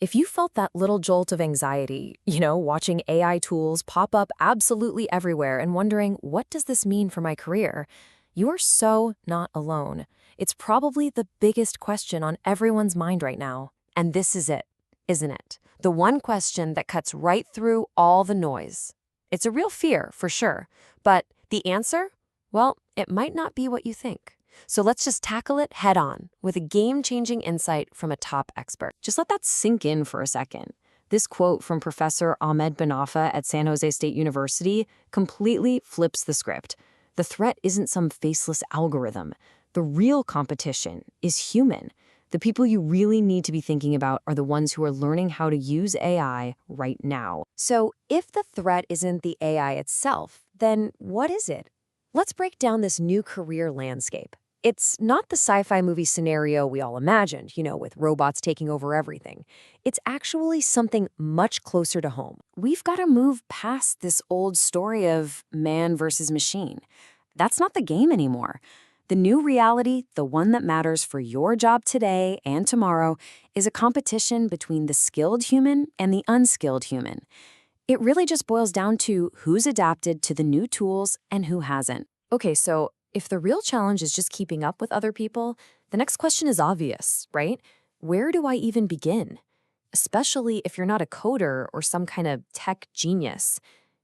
If you felt that little jolt of anxiety, watching AI tools pop up absolutely everywhere and wondering, what does this mean for my career? You are so not alone. It's probably the biggest question on everyone's mind right now. And this is it, isn't it? The one question that cuts right through all the noise. It's a real fear, for sure. But the answer? Well, it might not be what you think. So let's just tackle it head on with a game-changing insight from a top expert. Just let that sink in for a second. This quote from Professor Ahmed Banafa at San Jose State University completely flips the script. The threat isn't some faceless algorithm. The real competition is human. The people you really need to be thinking about are the ones who are learning how to use AI right now. So if the threat isn't the AI itself, then what is it? Let's break down this new career landscape. It's not the sci-fi movie scenario we all imagined, with robots taking over everything. It's actually something much closer to home. We've got to move past this old story of man versus machine. That's not the game anymore. The new reality, the one that matters for your job today and tomorrow, is a competition between the skilled human and the unskilled human. It really just boils down to who's adapted to the new tools and who hasn't. Okay, so if the real challenge is just keeping up with other people, the next question is obvious, right? Where do I even begin? Especially if you're not a coder or some kind of tech genius.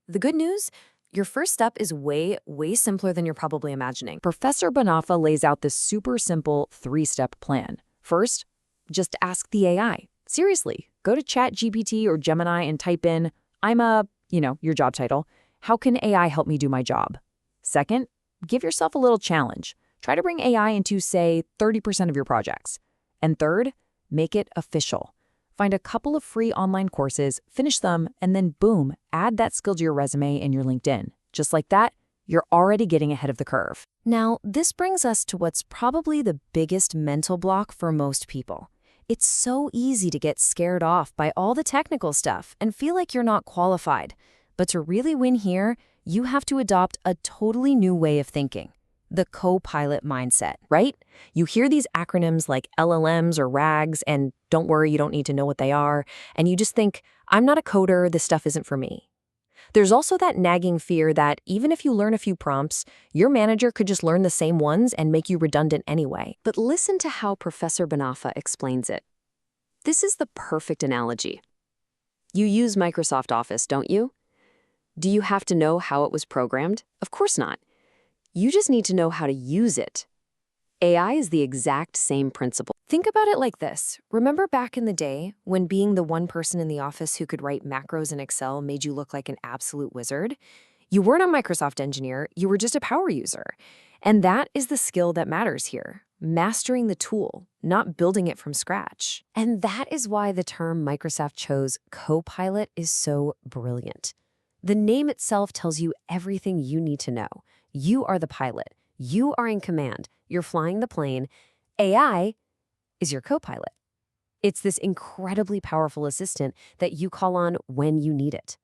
The good news? Your first step is way simpler than you're probably imagining. Professor Banafa lays out this super simple 3-step plan. First, just ask the AI. Seriously, go to ChatGPT or Gemini and type in, your job title. How can AI help me do my job? Second, give yourself a little challenge. Try to bring AI into, say, 30% of your projects. And third, make it official. Find a couple of free online courses, finish them, and then boom, add that skill to your resume and your LinkedIn. Just like that, you're already getting ahead of the curve. Now, this brings us to what's probably the biggest mental block for most people. It's so easy to get scared off by all the technical stuff and feel like you're not qualified. But to really win here, you have to adopt a totally new way of thinking. The co-pilot mindset, right? You hear these acronyms like LLMs or RAGs, and don't worry, you don't need to know what they are, and you just think, I'm not a coder, this stuff isn't for me. There's also that nagging fear that even if you learn a few prompts, your manager could just learn the same ones and make you redundant anyway. But listen to how Professor Banafa explains it. This is the perfect analogy. You use Microsoft Office, don't you? Do you have to know how it was programmed? Of course not. You just need to know how to use it. AI is the exact same principle. Think about it like this. Remember back in the day when being the one person in the office who could write macros in Excel made you look like an absolute wizard? You weren't a Microsoft engineer, you were just a power user. And that is the skill that matters here. Mastering the tool, not building it from scratch. And that is why the term Microsoft chose Copilot is so brilliant. The name itself tells you everything you need to know. You are the pilot. You are in command. You're flying the plane. AI is your co-pilot. It's this incredibly powerful assistant that you call on when you need it.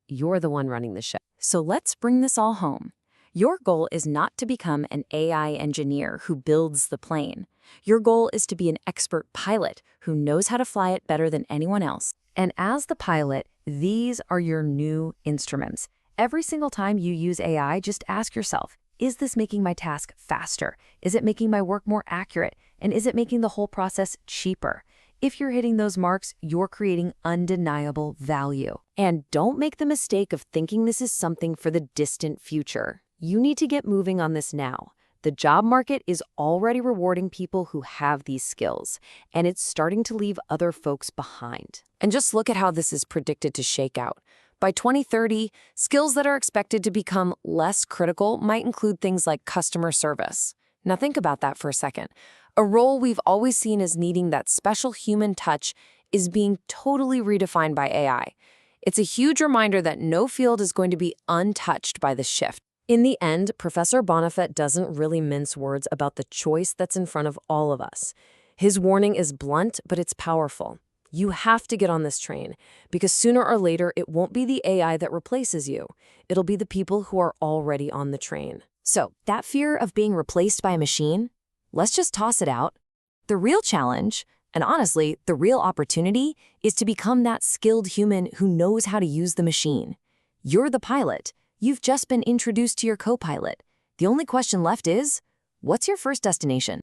You're the one running the show. So let's bring this all home. Your goal is not to become an AI engineer who builds the plane. Your goal is to be an expert pilot who knows how to fly it better than anyone else. And as the pilot, these are your new instruments. Every single time you use AI, just ask yourself, is this making my task faster? Is it making my work more accurate? And is it making the whole process cheaper? If you're hitting those marks, you're creating undeniable value. And don't make the mistake of thinking this is something for the distant future. You need to get moving on this now. The job market is already rewarding people who have these skills, and it's starting to leave other folks behind. And just look at how this is predicted to shake out. By 2030, skills that are expected to become less critical might include things like customer service. Now think about that for a second. A role we've always seen as needing that special human touch is being totally redefined by AI. It's a huge reminder that no field is going to be untouched by this shift. In the end, Professor Banafa doesn't really mince words about the choice that's in front of all of us. His warning is blunt, but it's powerful. You have to get on this train, because sooner or later, it won't be the AI that replaces you. It'll be the people who are already on the train. So, that fear of being replaced by a machine? Let's just toss it out. The real challenge, And honestly, the real opportunity is to become that skilled human who knows how to use the machine. You're the pilot. You've just been introduced to your co-pilot. The only question left is, what's your first destination?